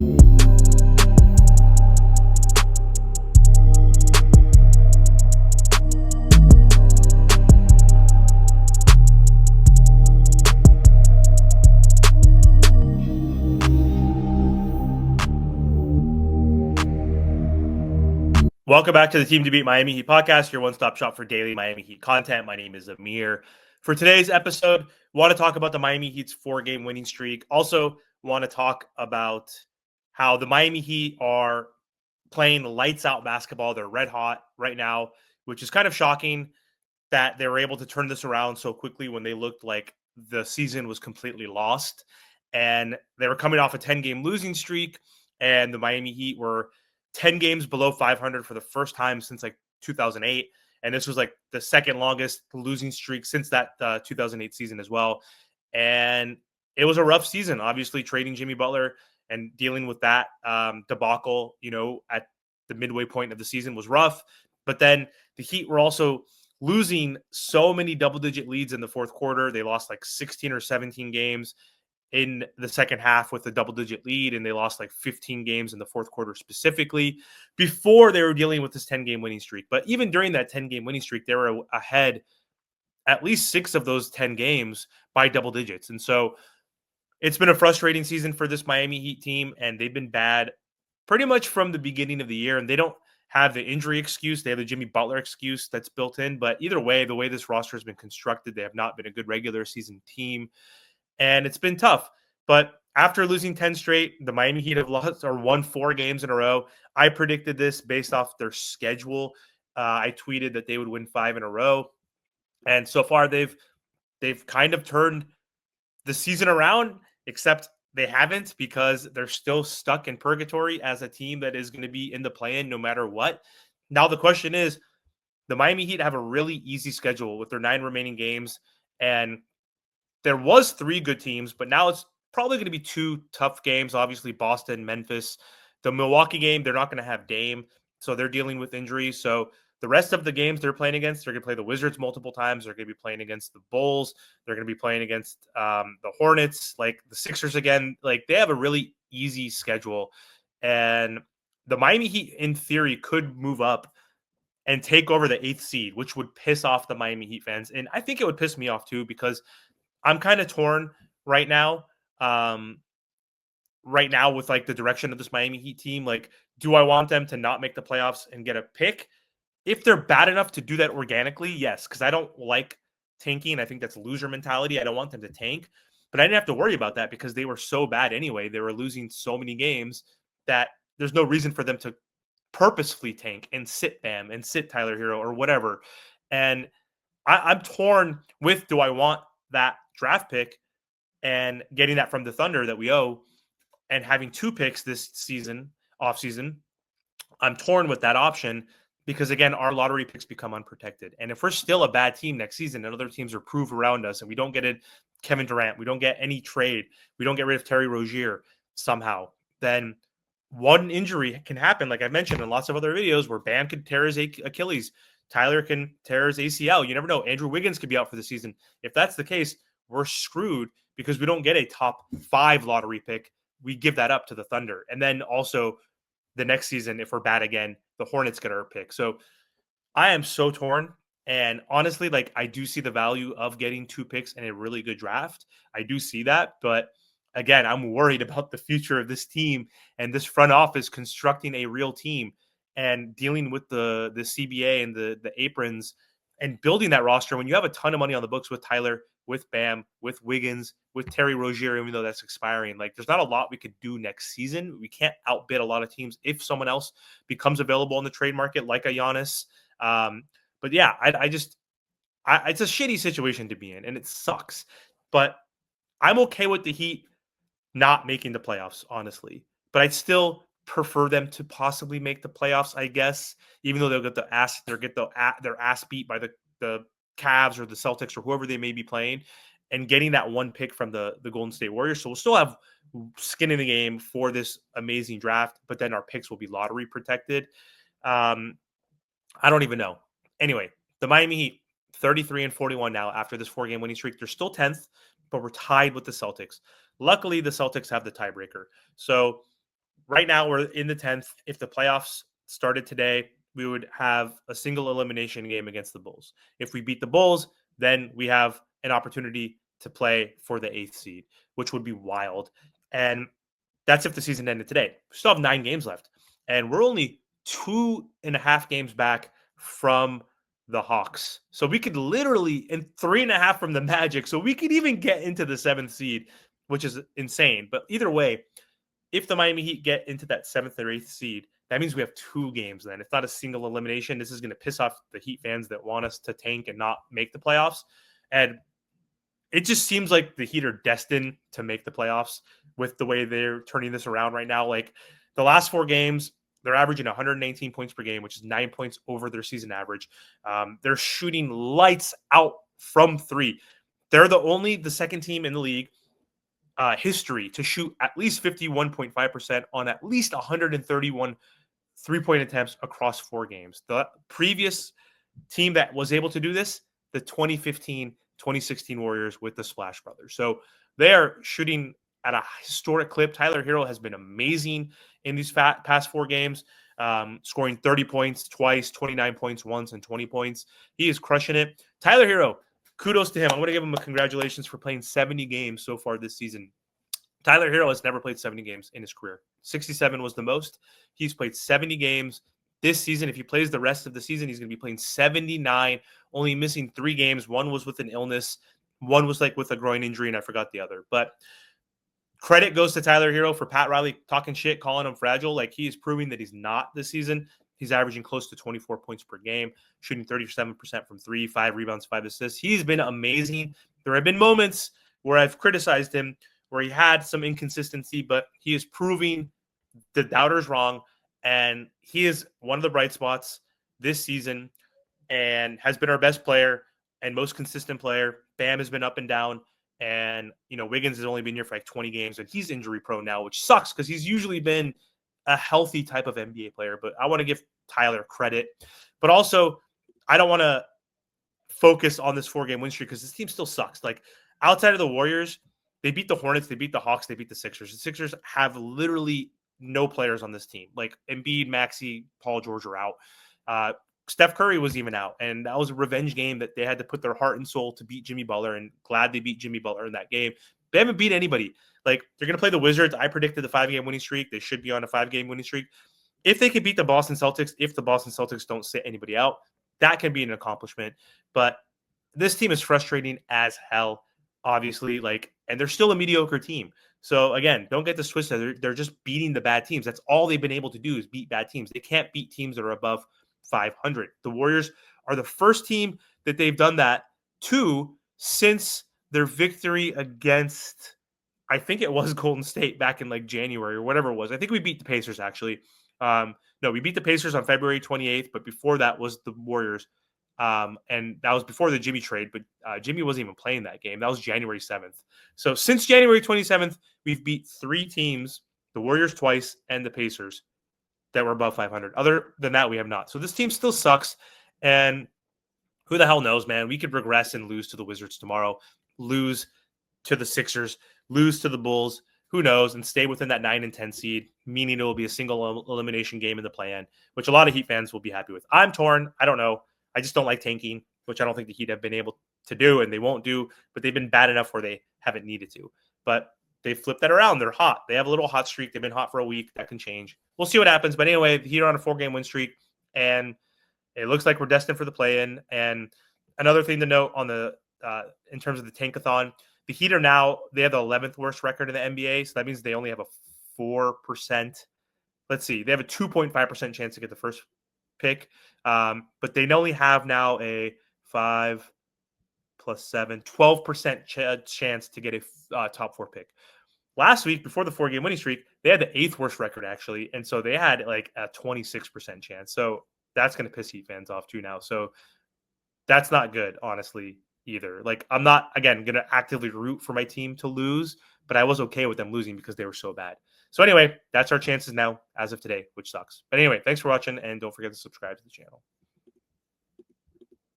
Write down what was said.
Welcome back to the Team to Beat Miami Heat podcast, your one-stop shop for daily Miami Heat content. My name is Amir. For today's episode, want to talk about the Miami Heat's 4-game winning streak. Also, want to talk about how the Miami Heat are playing lights out basketball. They're red hot right now, which is kind of shocking that they were able to turn this around so quickly when they looked like the season was completely lost. And they were coming off a 10-game losing streak, and the Miami Heat were 10 games below 500 for the first time since like 2008. And this was like the second longest losing streak since that 2008 season as well. And it was a rough season, obviously trading Jimmy Butler and dealing with that debacle, at the midway point of the season was rough. But then the Heat were also losing so many double-digit leads in the fourth quarter. They lost like 16 or 17 games in the second half with a double-digit lead, and they lost like 15 games in the fourth quarter specifically before they were dealing with this 10-game winning streak. But even during that 10-game winning streak, they were ahead at least 6 of those 10 games by double digits. And so it's been a frustrating season for this Miami Heat team, and they've been bad pretty much from the beginning of the year. And they don't have the injury excuse. They have the Jimmy Butler excuse that's built in. But either way, the way this roster has been constructed, they have not been a good regular season team. And it's been tough. But after losing 10 straight, the Miami Heat have lost or won 4 games in a row. I predicted this based off their schedule. I tweeted that they would win 5 in a row. And so far, they've kind of turned the season around, except they haven't, because they're still stuck in purgatory as a team that is going to be in the play-in no matter what. Now, the question is, the Miami Heat have a really easy schedule with their 9 remaining games, and there was 3 good teams, but now it's probably going to be 2 tough games, obviously Boston, Memphis. The Milwaukee game, they're not going to have Dame, so they're dealing with injuries. So the rest of the games they're playing against, they're going to play the Wizards multiple times. They're going to be playing against the Bulls. They're going to be playing against the Hornets, like the Sixers again. Like, they have a really easy schedule. And the Miami Heat, in theory, could move up and take over the 8th seed, which would piss off the Miami Heat fans. And I think it would piss me off too, because I'm kind of torn right now. Right now with like the direction of this Miami Heat team. Like, do I want them to not make the playoffs and get a pick? If they're bad enough to do that organically, yes, because I don't like tanking. I think that's loser mentality. I don't want them to tank, but I didn't have to worry about that because they were so bad anyway. They were losing so many games that there's no reason for them to purposefully tank and sit Bam and sit Tyler Herro or whatever. And I'm torn with, do I want that draft pick and getting that from the Thunder that we owe, and having 2 picks this season, off season? I'm torn with that option because, again, our lottery picks become unprotected. And if we're still a bad team next season and other teams are proof around us and we don't get it, Kevin Durant, we don't get any trade, we don't get rid of Terry Rozier somehow, then one injury can happen. Like I mentioned in lots of other videos, where Bam could tear his Achilles, Tyler can tear his ACL. You never know. Andrew Wiggins could be out for the season. If that's the case, we're screwed because we don't get a top 5 lottery pick. We give that up to the Thunder. And then also the next season, if we're bad again, the Hornets get our pick. So I am so torn. And honestly, like, I do see the value of getting 2 picks in a really good draft. I do see that. But again, I'm worried about the future of this team and this front office constructing a real team and dealing with the CBA and the aprons and building that roster when you have a ton of money on the books with Tyler, with Bam, with Wiggins, with Terry Rozier, even though that's expiring. Like, there's not a lot we could do next season. We can't outbid a lot of teams if someone else becomes available in the trade market, like a Giannis. But yeah, it's a shitty situation to be in, and it sucks. But I'm okay with the Heat not making the playoffs, honestly. But I'd still prefer them to possibly make the playoffs, I guess, even though they'll get their ass beat by the Cavs or the Celtics or whoever they may be playing, and getting that 1 pick from the Golden State Warriors. So we'll still have skin in the game for this amazing draft, but then our picks will be lottery protected. I don't even know. Anyway, the Miami Heat, 33-41 now after this 4-game winning streak. They're still 10th, but we're tied with the Celtics. Luckily, the Celtics have the tiebreaker. So right now we're in the 10th. If the playoffs started today, we would have a single elimination game against the Bulls. If we beat the Bulls, then we have an opportunity to play for the 8th seed, which would be wild. And that's if the season ended today. We still have 9 games left. And we're only 2.5 games back from the Hawks. So we could literally, and 3.5 from the Magic. So we could even get into the 7th seed, which is insane. But either way, if the Miami Heat get into that 7th or 8th seed, that means we have 2 games then. It's not a single elimination. This is going to piss off the Heat fans that want us to tank and not make the playoffs. And it just seems like the Heat are destined to make the playoffs with the way they're turning this around right now. Like the last 4 games, they're averaging 118 points per game, which is 9 points over their season average. They're shooting lights out from 3. They're the second team in the league history to shoot at least 51.5% on at least 131 3-point attempts across 4 games. The previous team that was able to do this, the 2015-2016 Warriors with the Splash Brothers. So they are shooting at a historic clip. Tyler Herro has been amazing in these past 4 games, scoring 30 points twice, 29 points once, and 20 points. He is crushing it. Tyler Herro, kudos to him. I'm going to give him a congratulations for playing 70 games so far this season. Tyler Herro has never played 70 games in his career. 67 was the most. He's played 70 games this season. If he plays the rest of the season, he's going to be playing 79, only missing 3 games. One was with an illness. One was like with a groin injury, and I forgot the other. But credit goes to Tyler Herro for Pat Riley talking shit, calling him fragile. Like he is proving that he's not this season. He's averaging close to 24 points per game, shooting 37% from 3, 5 rebounds, 5 assists. He's been amazing. There have been moments where I've criticized him, where he had some inconsistency, but he is proving the doubters wrong. And he is one of the bright spots this season and has been our best player and most consistent player. Bam has been up and down. And, Wiggins has only been here for like 20 games, and he's injury prone now, which sucks because he's usually been a healthy type of NBA player. But I want to give Tyler credit. But also, I don't want to focus on this 4-game win streak because this team still sucks. Like, outside of the Warriors, they beat the Hornets, they beat the Hawks, they beat the Sixers. The Sixers have literally no players on this team. Like, Embiid, Maxey, Paul George are out. Steph Curry was even out, and that was a revenge game that they had to put their heart and soul to beat Jimmy Butler, and glad they beat Jimmy Butler in that game. They haven't beat anybody. Like, they're going to play the Wizards. I predicted the 5-game winning streak. They should be on a 5-game winning streak. If they could beat the Boston Celtics, if the Boston Celtics don't sit anybody out, that can be an accomplishment. But this team is frustrating as hell, obviously, and they're still a mediocre team. So again, don't get this twisted. They're just beating the bad teams. That's all they've been able to do is beat bad teams. They can't beat teams that are above 500. The Warriors are the first team that they've done that to since their victory against, I think it was Golden State back in January or whatever it was. I think we beat the Pacers actually. No, we beat the Pacers on February 28th, but before that was the Warriors. And that was before the Jimmy trade, but Jimmy wasn't even playing that game. That was January 7th. So since January 27th, we've beat 3 teams, the Warriors twice and the Pacers, that were above 500. Other than that, we have not. So this team still sucks. And who the hell knows, man? We could regress and lose to the Wizards tomorrow, lose to the Sixers, lose to the Bulls. Who knows? And stay within that 9 and 10 seed, meaning it will be a single elimination game in the play-in, which a lot of Heat fans will be happy with. I'm torn. I don't know. I just don't like tanking, which I don't think the Heat have been able to do, and they won't do, but they've been bad enough where they haven't needed to. But they flipped that around. They're hot. They have a little hot streak. They've been hot for a week. That can change. We'll see what happens. But anyway, the Heat are on a 4-game win streak, and it looks like we're destined for the play-in. And another thing to note on the in terms of the tankathon, the Heat are now, they have the 11th worst record in the NBA, so that means they only have a 4%. Let's see. They have a 2.5% chance to get the first pick, but they only have now a 5 plus 7, 12% chance to get a top 4 pick. Last week, before the 4-game winning streak, they had the 8th worst record, actually. And so they had a 26% chance. So that's going to piss Heat fans off too now. So that's not good, honestly, either. I'm not, again, going to actively root for my team to lose, but I was okay with them losing because they were so bad. So anyway, that's our chances now as of today, which sucks. But anyway, thanks for watching, and don't forget to subscribe to the channel.